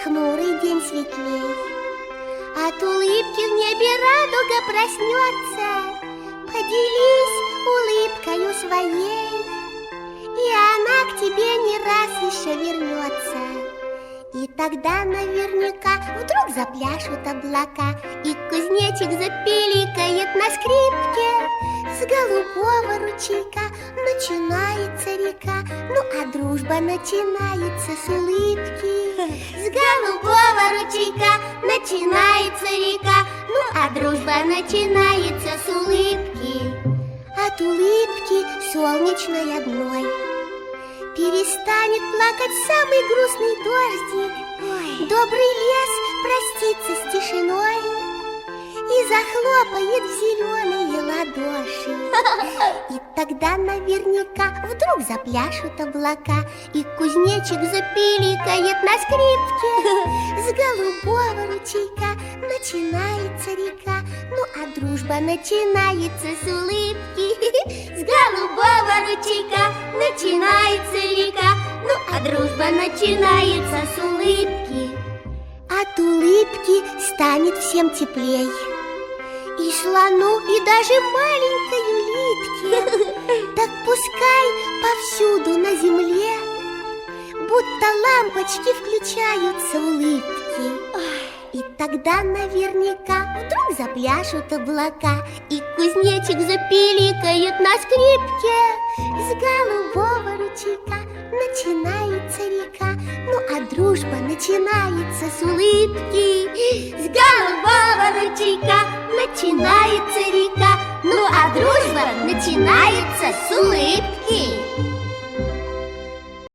хмурый день светлей. От улыбки в небе радуга проснется. Поделись улыбкою своей, и она к тебе не раз еще вернется. И тогда наверняка вдруг запляшут облака, и кузнечик запиликает на скрипке. С голубого ручейка начинается река, ну а дружба начинается с улыбки. С голубого ручейка начинается река, ну а дружба начинается с улыбки. От улыбки солнечной одной перестанет плакать самый грустный дождик. Добрый лес простится с тишиной и захлопает в зеленые ладоши. И тогда наверняка вдруг запляшут облака, и кузнечик запиликает на скрипке. С голубого ручейка начинается река, ну а дружба начинается с улыбки. С голубого ручейка начинается река, ну а дружба начинается с улыбки. От улыбки станет всем теплей, и слону, и даже маленькой улитке. Так пускай повсюду на земле будто лампочки включаются улыбки. И тогда наверняка вдруг запляшут облака, и кузнечик запиликает на скрипке. С голубого ручейка начинается река, ну а дружба начинается с улыбки. С голубого ручейка начинается река, ну а дружба начинается с улыбки.